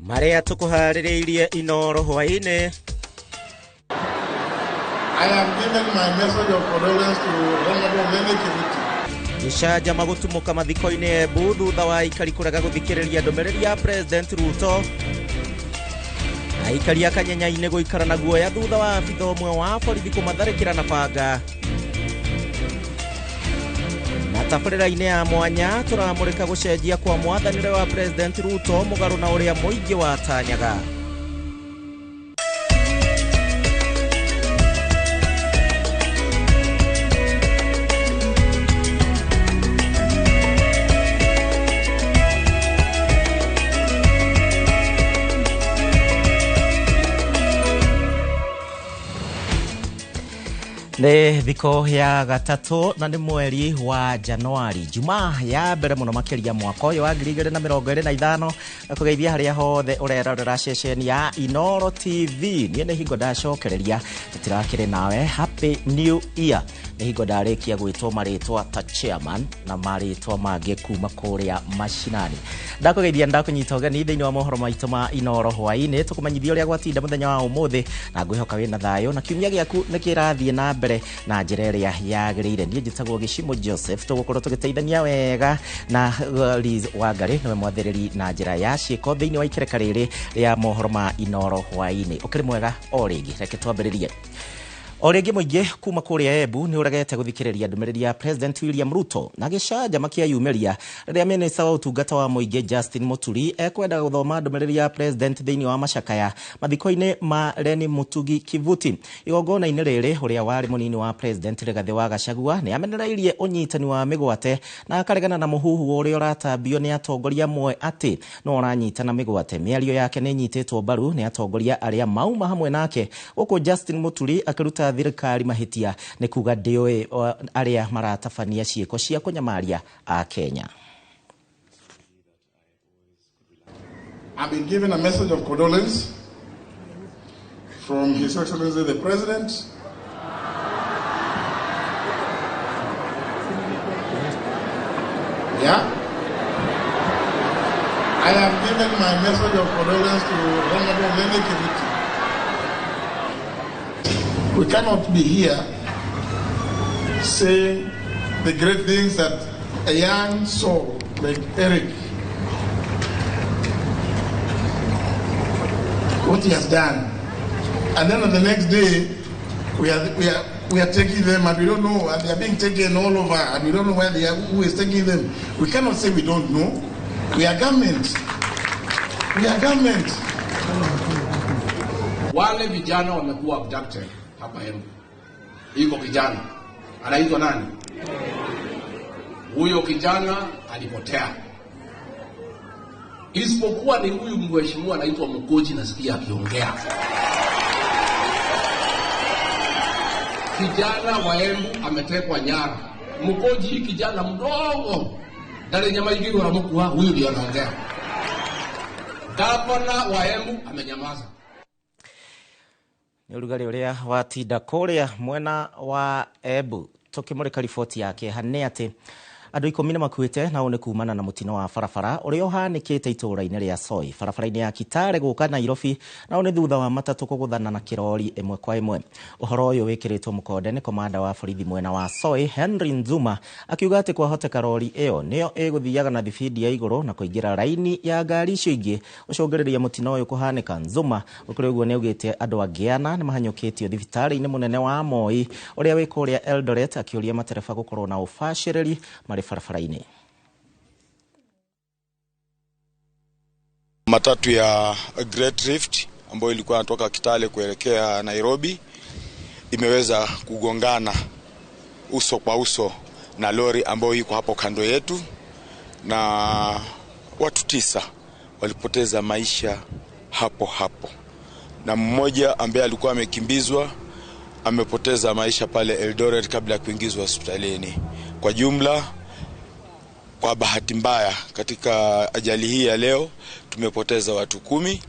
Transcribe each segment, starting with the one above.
Maria tukuhaririirie Inoro hwaine. I am giving my message of condolence to Honorable Lene Kivuti. Gishaja magutumuka mathiko-ini Embu thutha wa aikari kurega guthikiriria ndomereri ya President Ruto. Aikari akanyenya-ini guikara na guoya thutha wa abitha umwe wa borithi kumatharikira na banga. Na tabarĩra-inĩ ya mwanya turamurika gucenjia kwa mwathanĩre wa President Ruto mugaru na uria muingi watanyaga. Ni thiko ya gatatu na ni mweri wa Januari, Jumaa ya mbere muno makiria mwaka uyu wa 2025 kugeithia haria hothe urerorera ceceni ya Inoro TV. Ni ne hingo ndacokereria tutirakire nawe happy new year. Ni hingo ndarikia gwitwo maritwa ta chairman na maritwa mange kuma kuria mashinani. Ndakugeithia ndakunyita ugeni thiini wa mohoro maitu ma Inoro hwaini tukumanyithia uria gwatinda muthenya wa umuthi na ngwihoka wina thayo na kiumia giaku nikirathie na na njereria yagirire. Ndiye njitagwo Gishimo Joseph tugukorwo tugiteithania wega na Liz Wangari niwe mwathiriri na njira ya ciiko thiini wa ikereka riri ria mohoro ma Inoro hwaini. Ukiri mwega o ringi reke twambiririe. Orege muingi kuma kuria Embu ni uregete guthikiriria ndomereri ya President William Ruto na gishaja makia yumeria ria minister wa utungata wa muingi Justin Muturi ekwenda guthoma ndomereri ya President thiini wa macakaya mathiko-ini ma Leni Mutugi Kivuti. Igongona-ini riri uria wari munini wa President Rigathi wa Gachagua ni amenereirie unyitani wa migwate na akaregana na muhuhu uria uratambio ni atongoria amwe ati no uranyitana migwate. Miario yake ni nyititwo mbaru ni atongoria aria mauma hamwe nake uko Justin Muturi akiruta thirikari mahitia ni kuga ndioe aria maratabania ciiko cia kunyamaria a Kenya. I've been given a message of condolence from His Excellency the President. Yeah. I am giving my message of condolence to Honorable Lene Kivuti. We cannot be here saying the great things that a young soul like Eric, what he has done, and then on the next day we are taking them and we don't know, and they are being taken all over and we don't know where they are, who is taking them. We cannot say we don't know. We are government. We are government. Wale vijana wamekuwa abducted hapa Embu. Iko kijana anaitwa nani? Huyo kijana alipotea. Isipokuwa ni huyu mheshimiwa anaitwa Mukoji nasikia akiongea. Kijana wa Embu ametekwa nyara. Mukoji kijana mdogo. Dale nyama igiro na mkuu huyu ndiye anaongea. Gavana wa Embu amenyamaza. Ni urugari uria watinda kuria mwena wa Embu tukimurika riboti yake hane ati andu 10 makuite na one kumana na mutino wa barabara uria uhanikite itura-ini ria Soi barabara-ini ya Kitale guka Nairobi na one thutha wa matatu kuguthana na kirori imwe kwa imwe. Uhoro uyu wikiritwo mukonde ni komanda wa borithi mwena wa Soi Henry Nzuma akiuga ati kwahoteka rori iyo niyo iguthiaga na thibidi ya iguru na kuingira raini ya ngari icio ingi ucungiriria mutino uyu kuhanika. Nzuma ukuri uguo ni ugite andu angiana ni mahanyukitio thibitari-ini munene wa Moi uria wi kuria Eldoret akiuria matereba gukorwo na ubashiriri barabara-ini. Matatu ya Great Rift ambayo ilikuwa inatoka Kitale kuelekea Nairobi imeweza kugongana uso kwa uso na lori ambayo iko hapo kando yetu, na watu 9 walipoteza maisha hapo hapo, na mmoja ambaye alikuwa amekimbizwa amepoteza maisha pale Eldoret kabla ya kuingizwa hospitalini. Kwa jumla, kwa bahati mbaya katika ajali hii ya leo tumepoteza watu 10.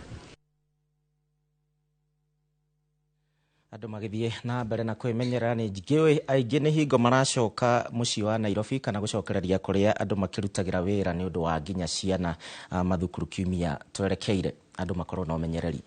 Andũ magithie na mbere na kwimenyerera ni ngiwe aingĩ ni hingo maracoka muciĩ wa Nairobi kana gucokereria kuria andũ makirutagira wira ni undu wa nginya ciana mathukuru kiumia twerekeire andũ makorwo na umenyereri.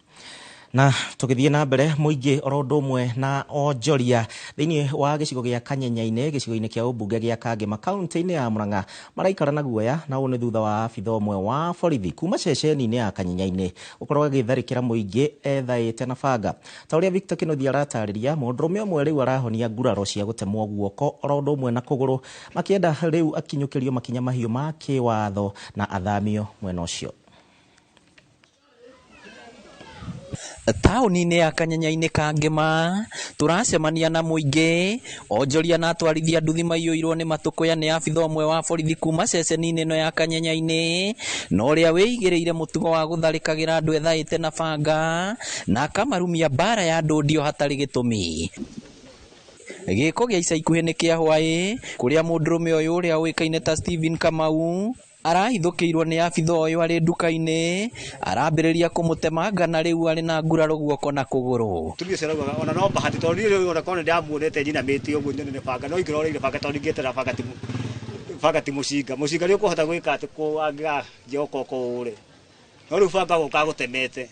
Na tugithie na mbere muingi orondo mwe na onjoria thiini wa gicigo gia Kanyenyaine gicigo-ini kia ubunge gia Kangema kaunti-ini ya Murang'a maraikara na guoya na une thutha wa abitha umwe wa borithi kuma ceceni-ini ya Kanyenyaine ukorwo agitharikira muingi ethaite na banga ta uria Victor Kinothia aratariria mundurume umwe riu arahonia nguraro cia gutemwo guoko orondo mwe na kuguru makienda riu akinyukirio makinya mahiu ma kiwatho na athamio mwena ucio. Tauni-ini ya Kanyenyaine Kangema turacemania na muingi onjoria na atwarithia nduthi maiyuirwo ni matukuya ni abitha umwe wa borithi kuma ceceni-ini ino ya Kanyenyaine no uria wigireire mutugo wa gutharikagira andu ethaite na banga na akamarumia bara ya ndudio hatari gitumi. Giko gia ica ikuhi ni kia hwai kuria mundurume uyu uria uikaine ta Stephen Kamau arahithukirwo ni abitha uyu ari nduka-ini arambiriria kumutemanga na riu ari na nguraro guoko na kuguru. Tulicerauga ona no bahati tondu riu ona kone ndamuonete nyina miti uguo nyene banga no igiroreire banga tondu ngitera banga ti mucinga ri ukuhota gwika ati ku anga joko ko ure no riu banga guka gutemete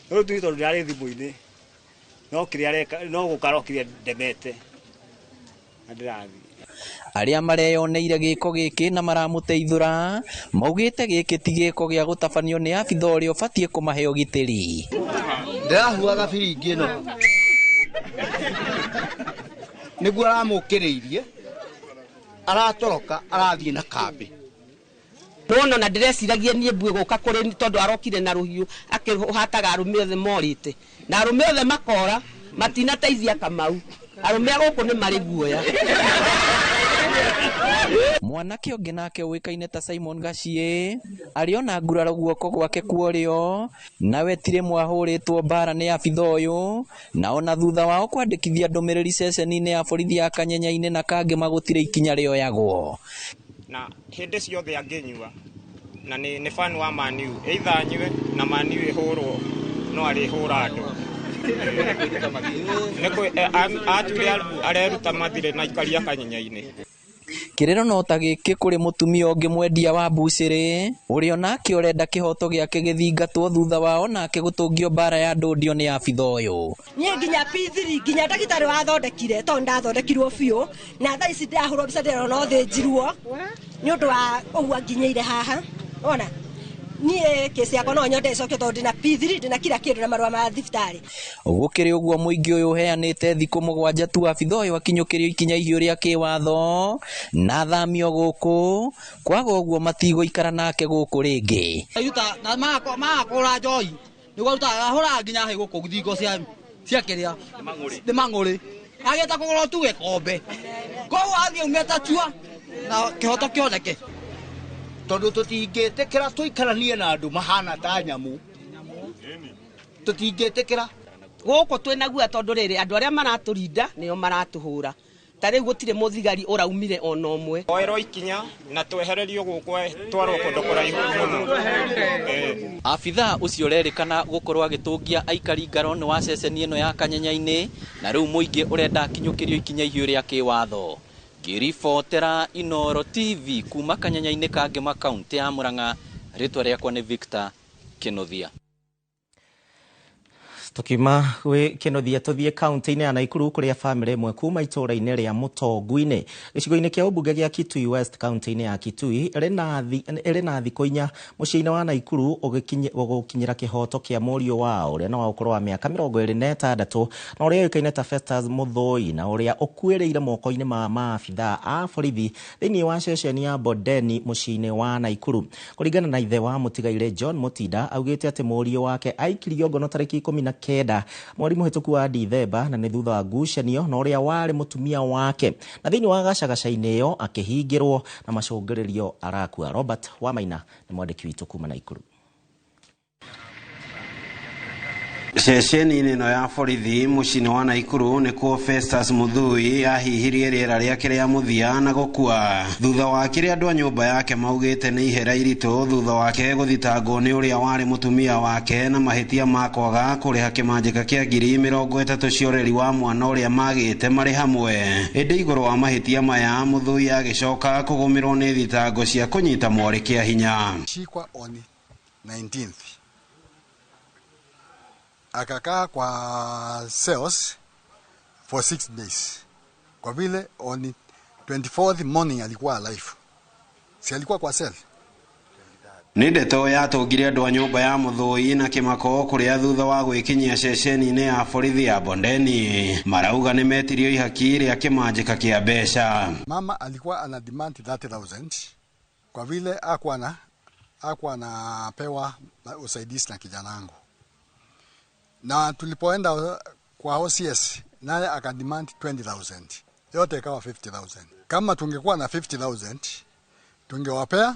no riu tondu ndari thimu-ini no kiria reka no gukarokiria ndemete andirathi. Aria mareyoneire giko giki na maramuteithura maugite giki ti giko gia gutabanio ni abitha uria ubatie kumaheo gitiri. Ndirahuaga biringi no niguo aramukiriirie aratoroka arathie na kambi Nono na ndireciragia nie mbue guka kuri tondu arokire na ruhiu akihataga arume othe morite na arume othe makora matinateithia Kamau arume guku ni mari guoya. Mwanake ungi nake uikaine ta Simon Gacie ariona nguraro guoko gwake kuorio nawe tire mwahuritwo bara ni abitha uyu na ona thutha wao kwandikithia ndumiriri ceceni-ini ya borithi ya Kanyenyaine na Kangema gutire ikinya rioyagwo na hindi ciothe anginyua na ni fan wa Man U either nyue na Man U ihurwo no ari hura andu neko aturi areruta mathire na ikaria Kanyenyaine. Kirero no ta giki kuri mutumia ungi mwendia wa mbuciri uria nake urenda kihoto giake githingatwo thutha wao nake gutungio bara ya ndudio ni abitha uyu. Nie nginya P3 nginya ndagitari wathondekire to ndathondekirwo biu na thaa ici ndahurwo bica ndero no thinjirwo ni undu wa uguo nginyeire haha ona nie kesi yako no nyote icokio tondu na P3 ndina kila kindu na marua ma thibitari. Gukiri uguo muingi uyu heanite thiku 7 tu abitha uyu akinyukirio ikinya ihio ria kiwatho na thamio guku kwaga uguo matigo ikara nake guku ringi. Ayuta na makora njoi niguo rutaga hura nginya he guku thingo cia kiria ni mang'uri ageta kugora tu gekombe ko athie umeta tua na kihoto kioneke tondu tutingitikira tuikaranie na andu mahana ta nyamu tutingitikira Guku twina guoya tondu riri andu aria maraturinda nio maratuhura tari gutire muthigari uraumire ona umwe oero ikinya na twehererio guku twarwo kundu kuraihu muno. Abitha ucio rerikana gukorwo agitungia aikari ngaro ni wa ceceni ino ya Kanyenyaine na riu muingi urenda akinyukirio ikinya ihio ria kiwatho. Kiribotera Inoro TV kuma Kanyenyaine Kangema kaunti ya Murang'a ritwa riakwa ni Victor Kinothia. Tukima gwi Kinothia tuthie kaunti-ini ya Naikuru kuria family imwe kuma itura-ini ria Mutongu-ini gicigo-ini kia ubunge gia Kitui West kaunti-ini ya Kitui iri na thiku 4 mucii-ini wa Naikuru ugukinyira kihoto kia murio wao uria no ukorwo wa miaka 26 na uria yukaine ta Festus Muthoi na uria ukuireire moko-ini ma maabitha a borithi thiini wa ceceni ya Bodeni mucii-ini wa Naikuru. Kuringana na ithe wa mutigaire John Mutinda augite ati murio wake aikirio ngono tariki 19 mweri muhituku wa Dithemba na ni thutha wa ngucanio na uria wari mutumia wake na thiini wa gacagaca-ini iyo akihingirwo na macungiririo arakua. Robert Wamaina ni mwandiki witu kuma Naikuru. Ceceni ino ya borithi mucini wa Naikuru nikuo Festus Muthui ahihirie riera riake ria muthia na gukua thutha wa kiria andu a nyumba yake maugite ni ihera irito thutha wake guthitangwo ni uria wari mutumia wake na mahitia makwaga kuriha kimanjika kia 30,000 cioreri wa mwana uria magite mari hamwe. Indi iguru wa mahitia maya Muthui agicoka kugumirwo ni thitango cia kunyita mwari kia hinya. Shikwa on 19th. Akakaa kwa cells for 6 days. Kwa vile on 24th morning alikuwa alive. Si alikuwa kwa cell. Ni ndeto yatungire andu a nyumba ya Muthui na kimako kuria thutha wa gwikinyia ceceni-ini ya borithi ya Bondeni. Marauga ni metirio ihaki ria kimanjika kia mbeca. Mama alikuwa ana demand 30,000 kwa vile hakuwa na pewa usaidizi na kijana wangu. Na tulipoenda kwa OCS naye akademand 20,000. Yote ikawa 50,000. Kama tungekuwa na 50,000 tungewapea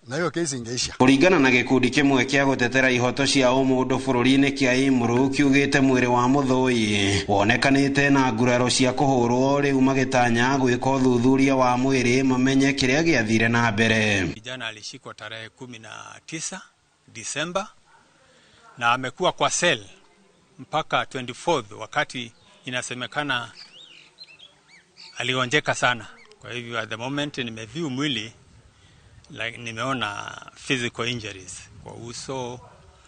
na hiyo kesi ingeisha. Kuringana na gikundi kimwe kia gutetera ihoto cia umundu bururi-ini kia Imuru kiugite mwiri wa Muthui wonekanite na nguraro cia kuhurwo riu magitanya gwika uthuthuria wa mwiri mamenye kiria giathire na mbere. Kijana alishikwa tarehe 19 Disemba na amekuwa kwa cell mpaka 24th wakati inasemekana alionjeka sana. Kwa hivyo at the moment nimeview mwili, like nimeona physical injuries kwa uso.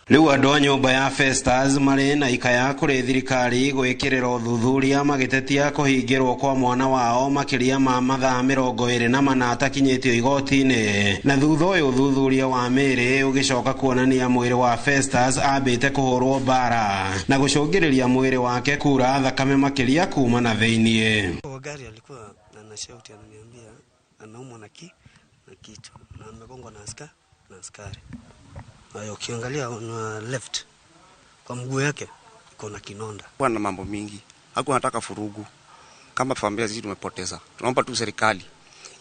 Riu andu a nyumba ya Festus mari na ikaya kuri thirikari gwikirira uthuthuria magitetia kuhingirwo kwa mwana wao makiria ma mathaa 24 atakinyitio igoti-ini. Na thutha uyu uthuthuria wa miri ugicoka kuonania mwiri wa Festus ambite kuhurwo bara na gucungiriria mwiri wake kura thakame makiria kuma na theinie. Gari alikuwa anashauti ananiambia anaumwa na kitu na amegongwa na askari. Hayo ukiangalia on left kwa mguu yake iko na kinonda. Bwana mambo mingi. Hakuwa anataka furugu. Kama familia sisi tumepoteza. Tunaomba tu serikali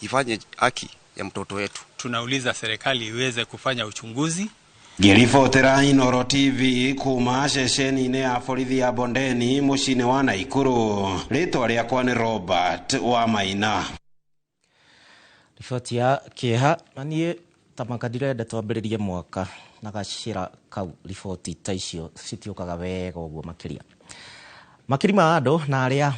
ifanye haki ya mtoto wetu. Tunauliza serikali iweze kufanya uchunguzi. Ngiribotera Inooro TV kuma ceceni-ini ya borithi ya Bondeni mucini wa Naikuru. Ritwa riakwa ni Robert wa Maina. Riboti ya kieha nie tamakadire ndatwambiririe mwaka na gacira kau riboti ta icio citiukaga wega uguo makiria. Makiri ma andu na aria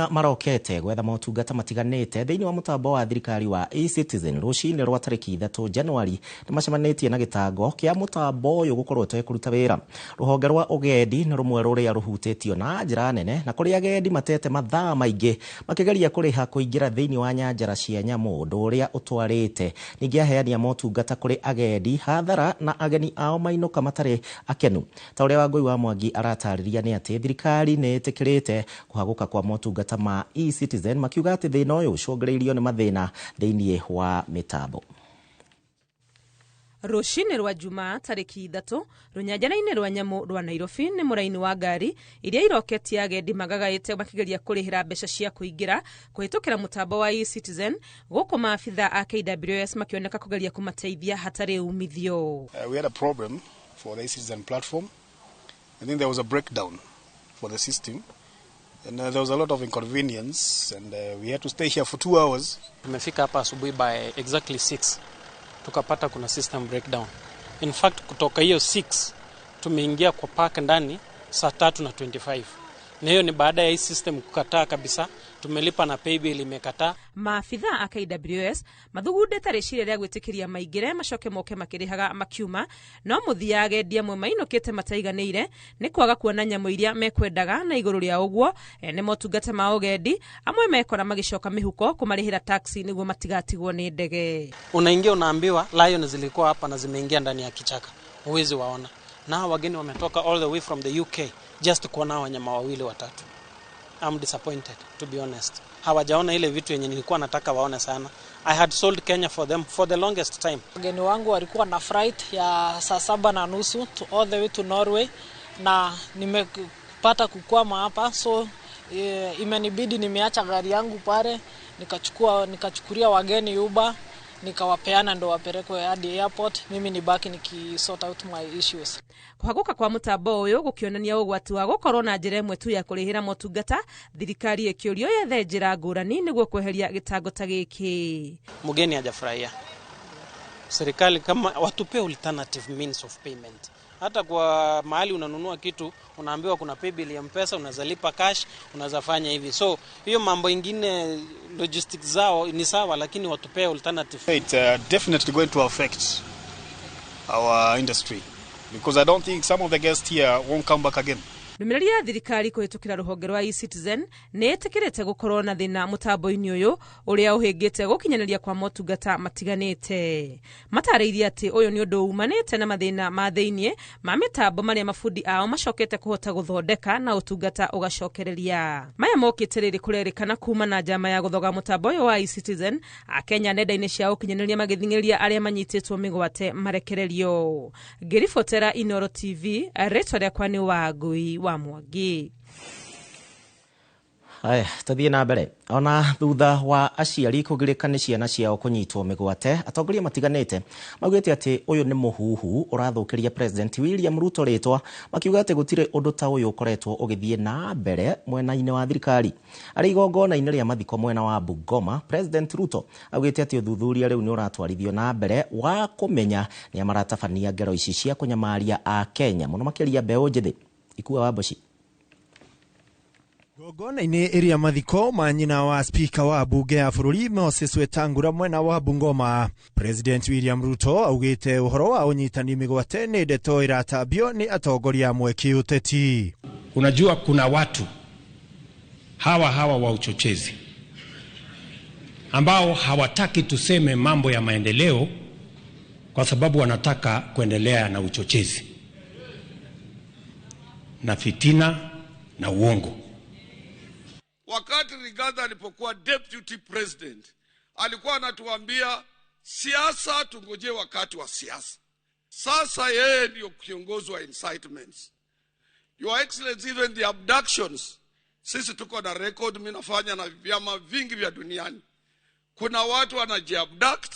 marokete gwetha motungata matiganite thiini wa mutambo wa thirikari wa eCitizen rucini rwa tariki 3 Januari ni macemanitie na gitango kia mutambo uyu gukorwo twekuruta wira. Ruhonge rwa ugendi ni rumwe ruria ruhutitio na njira nene na kuri agendi matete mathaa maingi makigeria kuriha kuingira thiini wa nyanjara cia nyamu undu uria utwarite ningi aheania motungata kuri agendi hathara na ageni ao mainuka matari akenu. Ta uria Wangui wa Mwangi aratariria ni ati thirikari ni tekirite kuhaguka kwa motungata ma eCitizen makiuga ati thina uyu ucungiriirio ni mathina thiini wa mitambo. Rucini rwa Jumaa tariki 3 runyanjara-ini rwa nyamu rwa Nairobi ni muraini wa ngari iria iroketie agendi magagaite makigeria kurihira mbeca cia kuingira kuhitukira mutambo wa eCitizen guku maabitha a KWS makioneka kugeria kumateithia hatari umithio. We had a problem for the eCitizen platform. I think there was a breakdown for the system and there was a lot of inconvenience and we had to stay here for 2 hours. Tumefika hapa asubuhi by exactly 6 tukapata kuna system breakdown. In fact kutoka hiyo 6 tumeingia kwa park ndani saa 3:25 na hiyo ni baada ya hii system kukataa kabisa. Tumelipa na paybill imekataa. Maabitha a KWS mathugunde tarishire ria gwitikiria maingire macoke moke makirihaga makiuma no muthia agendi amwe mainukite mataiganire ni kwaga kuona nyamu iria mekwendaga na iguru ria uguo ni motungata ma ugendi amwe mekora magicoka mihuko kumarihira taxi niguo matigatigwo ni ndege. Unaingia unaambiwa lion zilikuwa hapa na zimeingia ndani ya kichaka. Uwezi waona. Na wageni wametoka all the way from the UK just kuona wanyama wawili watatu. I'm disappointed, to be honest. Hawajaona ile vitu yenye nilikuwa nataka waone sana. I had sold Kenya for them for the longest time. Wageni wangu walikuwa na flight ya saa 7:30 to all the way to Norway na nimepata kukwama hapa, so imenibidi nimeacha gari yangu pale nikachukulia wageni Uber nikawapeana ndo wapelekwe hadi airport, mimi nibaki nikisort out my issues. Kuhaguka kwa mutambo uyu gukionania ugwati wa gukorwo na njira imwe tu ya kurihira motungata, thirikari ikiurio yethe njira ngurani niguo kweheria gitango ta giki. Mugeni hajafurahia. Serikali kama watupe alternative means of payment. Hata kwa mahali unanunua kitu unaambiwa kuna pay bill ya M-Pesa, unazalipa cash, unazafanya hivi. So hiyo mambo ingine logistics zao ni sawa, lakini watupe alternative. It's definitely going to affect our industry because I don't think some of the guests here won't come back again. Numirari ya thirikari kuhitukira ruhonge rwa eCitizen netikirete gukorwo na thina mutambo-ini uyu uria uhingite gukinyaniria kwa motungata matiganite. Matariirie ati uyu ni undu umanite na mathina ma thiini ma mitambo maria mafundi ao macokete kuhota guthondeka na utungata ugacokereria. Maya mokite riri kurerikana kuma na njama ya guthoga mutambo uyu wa eCitizen, Akenya nenda-ini cia ukinyaniria magithingiria aria manyititwo migwate marekererio. Ngiribotera Inoro TV, ritwa riakwa ni Wangui wa Mwangi. Haya, tuthie na mbere. Ona thutha wa aciari kugirikana ciana ciao kunyitwo migwate, atongoria matiganite maugite ati uyu ni muhuhu urathukiria President William Ruto ritwa, makiuga ati gutire undu ta uyu ukoretwo ugithie na mbere mwena-ini wa thirikari. Ari igongona-ini ria mathiko mwena wa Bungoma, President Ruto augite ati uthuthuria riu ni uratwarithio na mbere wa kumenya ni amaratabania ngero ici cia kunyamaria a Kenya muno makiria mbeu njithi. Ikua wa Boshi. Igongona-ini iria mathiko ma nyina wa speaker wa bunge ya bururi Moses Wetangula mwena wa Bungoma, President William Ruto augite uhoro wa unyitani migwate ni ndeto iratambio ni atongoria amwe kiuteti. Unajua kuna watu hawa wa uchochezi ambao hawataki tuseme mambo ya maendeleo kwa sababu wanataka kuendelea na uchochezi na fitina na uongo. Wakati Rigathi alipokuwa deputy president, alikuwa anatuambia siasa tungoje wakati wa siasa. Sasa yeye ndio kiongozi wa incitements. Your Excellency, even the abductions, sisi tuko na record, mimi nafanya na vyama vingi vya duniani. Kuna watu wanajiabduct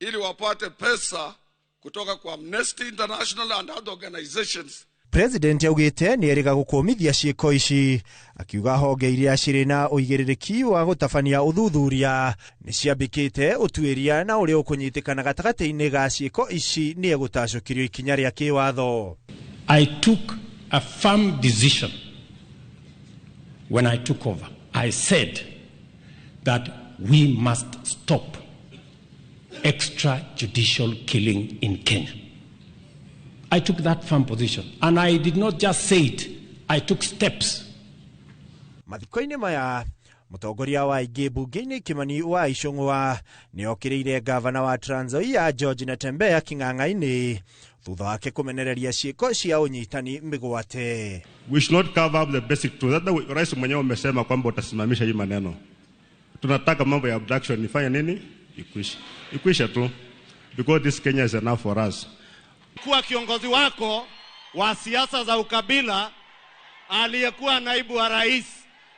ili wapate pesa kutoka kwa Amnesty International and other organizations. President augite ni eriga gukomithia ciiko ici, akiuga honge iria ciri na uigiririki wa gutabania uthuthuria ni ciambikite utuiria na uria ukunyitikana gatagati-ini ga ciiko ici ni egutacokirio ikinya ria kiwatho. I took a firm decision when I took over. I said that we must stop extrajudicial killing in Kenya. I took that firm position, and I did not just say it, I took steps. Mathiko-ini maya mutongoria wa ingi bunge-ini Kimani wa Icung'wa ni okiriire gavana wa Trans Nzoia George Natembeya king'ang'a-ini thutha wake kumenereria ciiko cia unyitani migwate. We should not cover up the basic truth. Hata rais mwenyewe amesema kwamba utasimamisha hii maneno. Tunataka mambo ya abduction ifanye nini? Ikwisha tu, because this Kenya is enough for us. Kuwa kiongozi wako wa siasa za ukabila aliyekuwa naibu wa rais,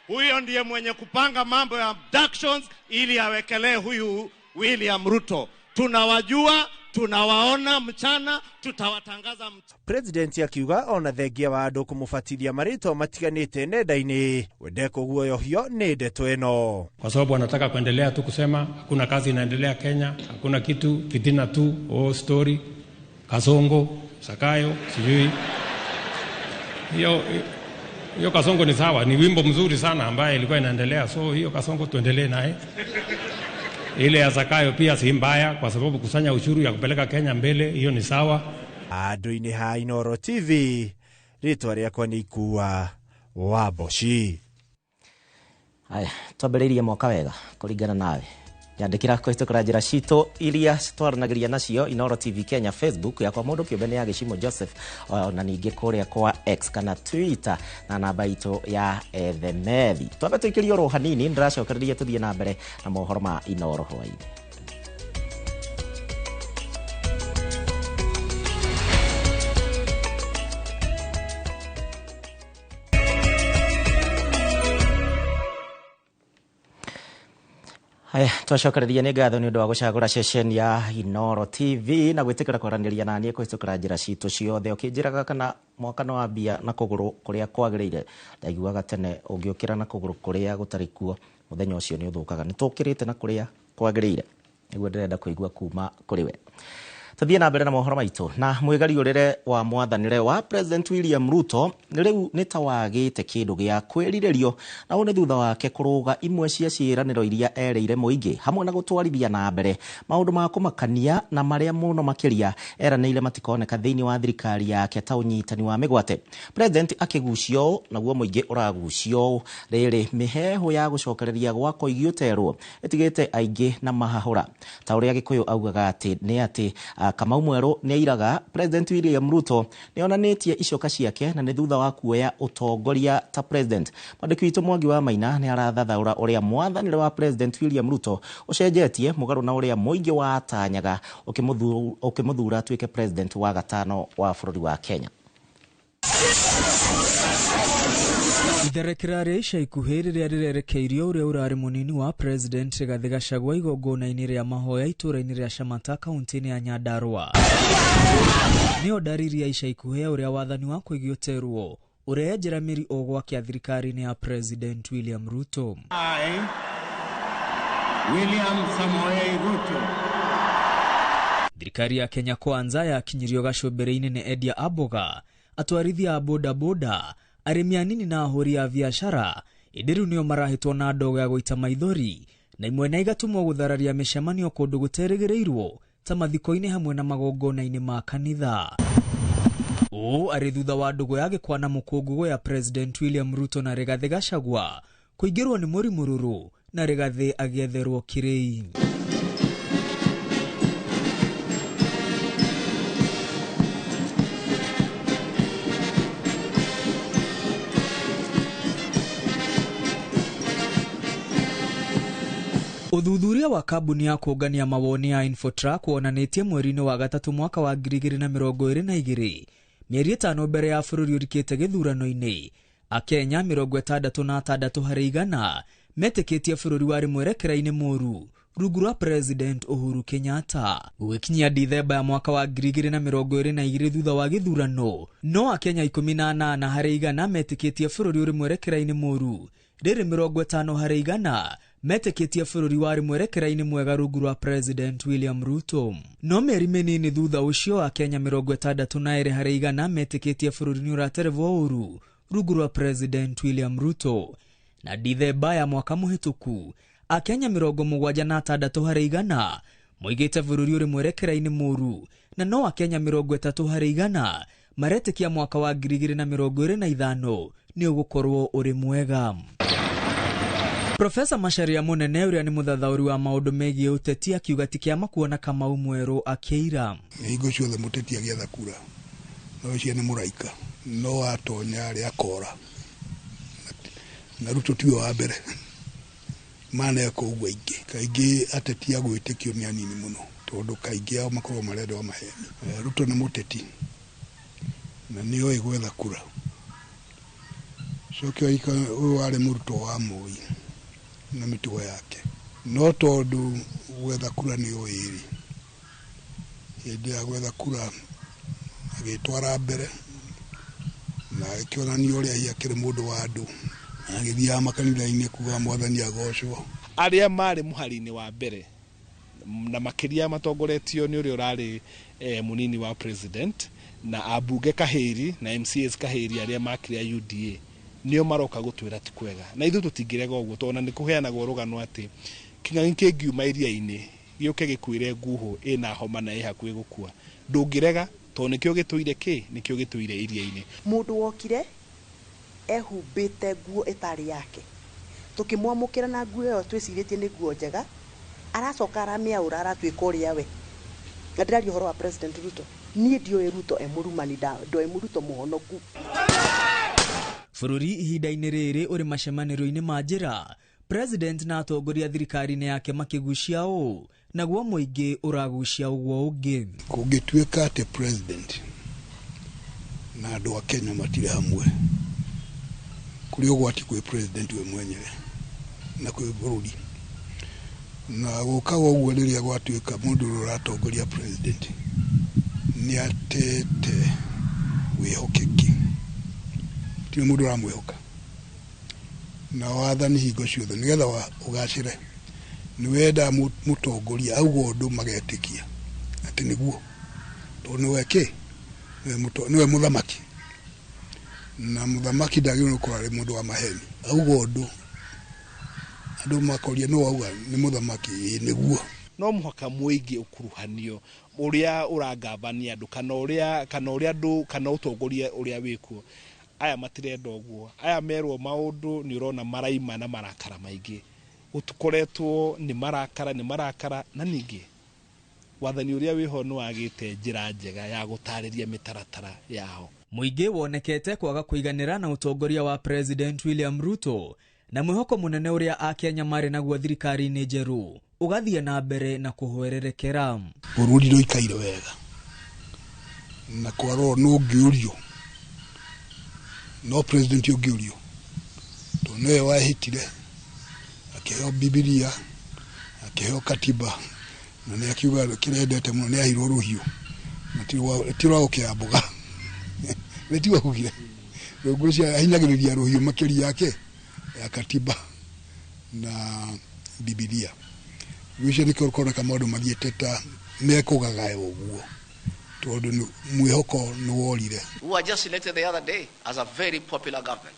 huyo ndiye mwenye kupanga mambo ya abductions ili awekelee huyu William Ruto. Tunawajua, tunawaona mchana, tutawatangaza President akiuga ona thengia wa andu kumufatithia marito matiganite nenda-ini wende kuguoyohio ni ndeto ino, kwa sababu wanataka kuendelea tu kusema hakuna kazi inaendelea Kenya, hakuna kitu, fitina tu, story Kasongo, Sakayo, sijui. Hiyo Kasongo ni sawa, ni wimbo mzuri sana ambaye ilikuwa inaendelea, so hiyo Kasongo tuendelee naye. Ile ya Sakayo pia si mbaya kwa sababu kusanya ushuru ya kupeleka Kenya mbele, hiyo ni sawa. Andu-ini ha Inoro TV, ritwa riakwa ni Ikua wa Boshi. Haya, twambĩrĩirie mwaka wega kũringana nawe. Yandikira kũhĩtũkĩra njĩra citũ iria twaranagiria nacio Inoro TV Kenya Facebook yakwa mũndũ kĩũmbe nĩ ya Gĩcimo Joseph, na ningĩ kũrĩa kwa X kana Twitter na namba itũ ya Ethemethi. Twambe tũikĩrie oro hanini, ndĩracokereria tũthiĩ na mbere na mohoro ma Inoro hwaĩ-inĩ. Aya twacokereria nĩ ngatho nĩ ũndũ wa gũcagũra ceceni ya Inoro TV na gwĩtĩkĩra kwaranĩria na niĩ kũhĩtũkĩra njĩra citũ ciothe. Ũkĩnjĩraga kana mwaka no wambia na kũgũrũ kũrĩa kwagĩrĩire, ndaiguaga tene ũngĩũkĩra na kũgũrũ kũrĩa gũtarĩ kuo mũthenya ũcio nĩ ũthũkaga. Nĩ tũkĩrĩte na kũrĩa kwagĩrĩire, nĩguo ndĩrenda kũigua kuma kũrĩ we. Tuthiĩ na mbere na mohoro maitũ. Na mwĩgariũrĩre wa mwathanĩre wa President William Ruto rĩu nĩ ta wagĩte kĩndũ gĩa kwĩrirĩrio, na ũũ nĩ thutha wake kũrũga imwe cia ciĩranĩro iria erĩire mũingĩ, hamwe na gũtwarithia na mbere maũndũ ma kũmakania na marĩa mũno makĩria eranĩire matikoneka thĩinĩ wa thirikari yake ta ũnyitani wa mĩgwate. President akĩgucio naguo mũingĩ ũragucio. Rĩrĩ mĩheho ya gũcokereria gwako igĩũterwo ĩtigĩte aingĩ na mahahũra. Ta ũrĩa Gĩkũyũ augaga atĩ nĩ atĩ Kamau Mwerũ nĩ airaga President William Ruto nĩ onanĩtie icoka ciake na nĩ thutha wa kuoya ũtongoria ta president. Mwandĩki witũ Mwangi wa Maina nĩ arathathaũra ũrĩa mwathanĩre wa President William Ruto ũcenjetie mũgarũ na ũrĩa mũingĩ watanyaga ũkĩmũthura atuĩke president wa gatano wa bũrũri wa Kenya. Itherekera rĩa ica ikuhĩ rĩrĩa rĩrerekeirio ũrĩa ũrarĩ mũnini wa President Rigathi Gachagua igongona-inĩ rĩa mahoya itũũra-inĩ rĩa Shamata kaunti-inĩ ya Nyandarua. Nĩyo ndariri ya ica ikuhĩ ya ũrĩa wathani wa kũigĩũterwo ũreyenjera mĩri o gwakia thirikari-inĩ ya President William Ruto. William Samoei Ruto. Thirikari ya Kenya Kwanza yakinyirio gacũmbĩrĩ-inĩ nĩ Edia Aboga, atwarithia a bodaboda, arĩmi anini na ahũri a biacara, ĩndĩ rĩu nĩo marahĩtwo na ndogo ya gũita maithori, na imwe na igatumwo gũthararia mĩcemanio kũndũ gũterĩgĩrĩirwo ta mathiko-inĩ hamwe na magongona-inĩ ma kanitha. Ũũ arĩ thutha wa ndũgũ ya gĩkwa na mũkũngũgũ ya President William Ruto na Rigathi Gachagua kũingĩrwo nĩ mũrimũ rũrũ na Rigathi agĩetherwo Kirĩi. Uthuthuria wa kambuni ya kũngania mawoni ya Infotrack wonanĩtie mweri-inĩ wa gatatũ mwaka wa 2022, mĩeri 5 mbere ya bũrũri ũrikĩte gĩthurano-inĩ, Akenya 66% metĩkĩtie bũrũri warĩ mwerekera-inĩ mũru rungu rwa President Uhuru Kenyatta. Gũgĩkinyia Dithemba ya mwaka wa 2022 thutha wa gĩthurano, no Akenya 18% metĩkĩtie bũrũri ũrĩ mwerekera-inĩ mũru, rĩrĩ 50% metĩkĩtie bũrũri warĩ mwerekera-inĩ mwega rungu rwa President William Ruto. No mĩeri mĩnini thutha ũcio, Akenya 62% metĩkĩtie bũrũri nĩ ũraterevwo ũru rungu rwa President William Ruto. Na Dithemba ya mwaka mũhĩtũku, Akenya 76% moigĩte bũrũri ũrĩ mwerekera-inĩ mũru, na no Akenya 30% maretĩkia mwaka wa 2025 nĩ ũgũkorwo ũrĩ mwega. Profesa Macharia Munene ũrĩa nĩ mũthathaũri wa maũndũ megiĩ ũteti akiuga ti kĩama kuona Kamau Mwerũ akĩira. Hingo ciothe mũteti agĩetha kura, no ũcio nĩ mũraika, no atonya arĩa akora. Na Ruto tiwe wa mbere maneka ũguo aingĩ. Kaingĩ ateti a gwĩtĩkio nĩ anini mũno, tondũ kaingĩ ao makorwo marenda maheni. Ruto nĩ mũteti na nĩoĩ gwetha kura. Cokio ũyũ warĩ mũrutwo wa Moi na mĩtugo yake, no tondũ gwetha kura nĩoĩ ĩrĩ. Hĩndĩ ya gwetha kura agĩtwara mbere na akĩonania ũrĩa akĩrĩ mũndũ wa andũ, agĩthiaga makanitha-inĩ kuuga mwathani agocwo. Arĩa marĩ mũhari-inĩ wa mbere na makĩria matongoretio nĩ ũrĩa ũrarĩ mũnini wa president na ambunge kahĩri na MCAs kahĩri arĩa makĩrĩa UDA nĩo maroka gũtwĩra ti kwega, na ithuĩ tũtingĩrega ũguo, tondũ nĩ kũheanagwo rũgano atĩ kĩng'ang'i kĩngiuma iria-inĩ gĩũke gĩkwĩre nguhũ ĩna homa na ĩ hakuhĩ gũkua. Ndũngĩrega, tondũ nĩkĩo gĩtũire nĩkĩo gĩtũire iria-inĩ. Mũndũ wokire ehumbĩte nguo ĩtarĩ yake, tũkĩmwamũkĩra na nguo ĩyo twĩcirĩtie nĩ nguo njega, aracoka aramĩaũra aratuĩka ũrĩa we. Na ndĩraria ũhoro wa President Ruto, niĩ ndiũĩ Ruto mũrumani, ndoĩ Ruto mũhonoku. Bũrũri ihinda-inĩ rĩrĩ ũrĩ macemanĩrio-inĩ ma njĩra, President na atongoria thirikari-inĩ yake makĩgucia ũũ, naguo mũingĩ ũragucia ũguo ũngĩ. Kũngĩtuĩka atĩ President na andũ a Kenya matirĩ hamwe, kũrĩ ũgwati kwĩ President we mwenyewe na kwĩ bũrũri. na gukawa uguo riria gwatuika mundu uratongoria president ni atete wihokeki ti mundu ramwihoka na wathani hingo ciothe nigetha ugacire ni wenda mutongoria augo ndu magetikia ati niguo to ni weke niwe muthamaki na muthamaki ndagirwo kurari mundu wa maheni augo ndu andu makoria no auga ni muthamaki niguo no muhaka muingi ukuruhanio uria uragavania andu kana uria andu kana utongoria uria wikuo aya matirenda uguo aya merwo maundu ni urona maraima na marakara maingi utukoretwo ni marakara na ningi wathani uria wiho no agite njira njega ya gutariria mitaratara yao. Muingi wonekete kwaga kuiganira na utongoria wa President William Ruto na mwihoko munene uria Akenya mari naguo thirikari-ini njeru ugathie na mbere na kuhwererekera. Burundi no ikaire wega na kwaro no ngiurio no president yogiurio to ne wahitire akiheo Biblia akiheo katiba na ne akiuga kirendete muno ne ahiro ruhiu tiro ukiambuga netiwa kugire rugucia ahinyagiriria ruhiu makiri yake ya katiba na Biblia wishe nikorokona kama ndo magieteta mekugagae uguo tondu mwihoko nuworire. We were just elected the other day as a very popular government.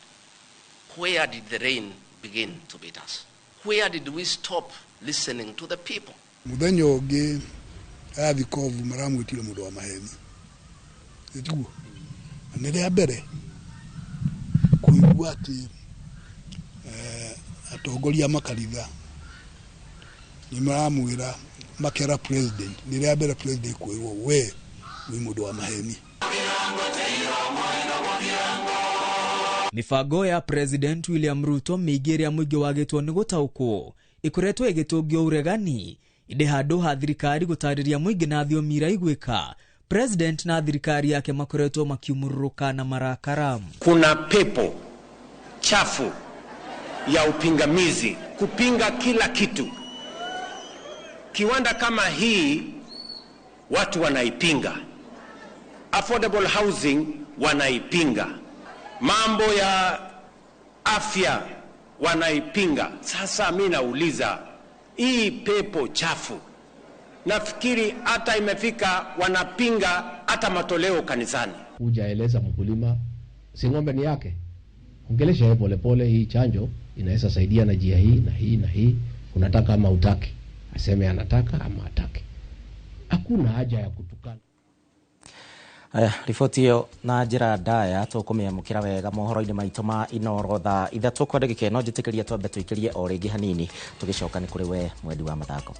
Where did the rain begin to beat us? Where did we stop listening to the people? Muthenya ungi athikovu maramwitire mundu wa maheni nituo nile mbere kuigua ati atongoria makanitha ni maramwira makera president nile mbere president kuirwo we mundu wa maheni. Mifango ya President William Ruto migiria mwingi wagitwo ni gutaukwo ikuretwo igitungio uregani inde handu ha thirikari gutariria mwingi na thiomi igwika. President na thirikari yake makoretwo makiumururuka na marakara. Kuna pepo chafu ya upingamizi kupinga kila kitu. Kiwanda kama hii watu wanaipinga, affordable housing wanaipinga, mambo ya afya wanaipinga. Sasa mimi nauliza, hii pepo chafu nafikiri hata imefika wanapinga hata matoleo kanisani. Hujaeleza mkulima si ng'ombe ni yake, ongelesha yeye polepole. Hii chanjo inaweza saidia na njia hii na hii na hii, unataka ama utaki, aseme anataka ama ataki. Hakuna haja ya kutukana. Riboti hiyo na njira ndaya tukumiyamukira wega mohoro-ini maitu ma Inoro thaa ithatu kwa ndagika ino njitikiria twambe tuikirie o ringi hanini tugicoka ni kuri we mwendi wa mathako.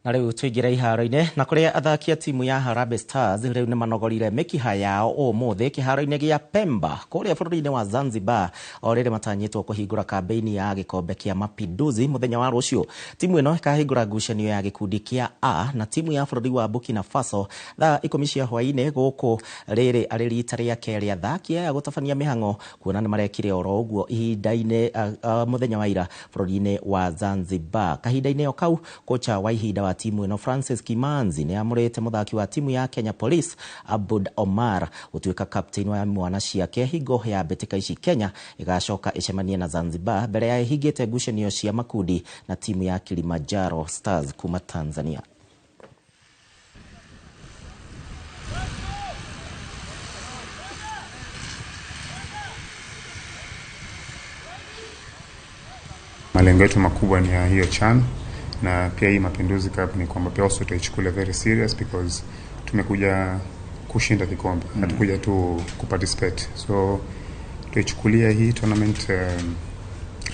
Na riu tuingira iharo-ini na kuria athaki a timu ya Harambee Stars riu ni manogorire mikiha yao umuthi kiharo-ini gia Pemba kuria bururi-ini wa Zanzibar o riri matanyitwo kuhingura kampeini ya gikombe kia Mapinduzi muthenya wa rucio. Timu ino ikahingura ngucanio ya gikundi kia A na timu ya bururi wa Burkina Faso thaa 10 cia hwaini guku riri ari rita ria keri athaki ya gutafania mihango kuona ni marekire oro uguo ihinda-ini muthenya wa ira bururi-ini wa Zanzibar. Kahinda-ini o kau kocha wa ihinda wa timu ino Francis Kimanzi ni amurete muthaki wa timu ya Kenya Police Abud Omar utuika captain wa mwana ciake hingo ya betika ici Kenya igacoka icemania na Zanzibar mbere ya higite ngucanio cia makundi na timu ya Kilimanjaro Stars kuma Tanzania. Malengo yetu makubwa ni ya hiyo CHAN na pia hii Mapinduzi Cup ni kwamba pia also tuichukulia very serious because tumekuja kushinda kikombe, hatukuja tu kuparticipate. So tuichukulia hii tournament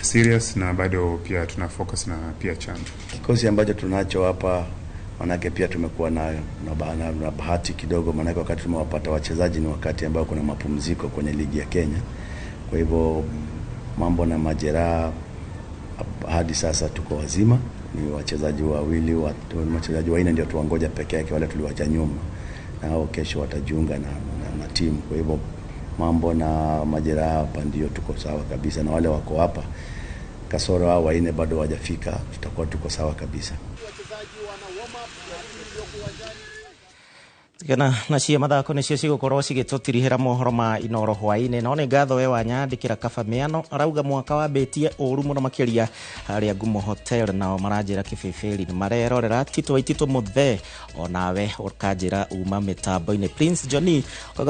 serious na bado pia tuna focus na pia CHAN. Kikosi ambacho tunacho hapa manake pia tumekuwa nayo na bahati kidogo, manake wakati tumewapata wachezaji ni wakati ambao kuna mapumziko kwenye ligi ya Kenya. Kwa hivyo mambo na majeraha hadi sasa tuko wazima, ni wachezaji wawili, wachezaji wanne ndio tuwangoja peke yake, wale tuliwacha nyuma, na hao kesho watajiunga na timu. Kwa hivyo mambo na majeraha hapa ndio tuko sawa kabisa, na wale wako hapa kasoro hao wanne bado hawajafika, tutakuwa tuko sawa kabisa. Kana na cia mathako nĩ cio cigũkorwo cigĩtũtirihĩra mohoro ma Inoro hwaĩ-inĩ. No nĩ ngatho we wanyandĩkĩra kaba mĩano, arauga mwaka wambĩtie ũru mũno makĩria harĩa Ngumo Hotel, nao maranjĩra kĩbĩbĩri nĩ marerorera Tito Waitito Mũthee, onawe ũkanjĩra uma mĩtambo-inĩ. Prince Johnny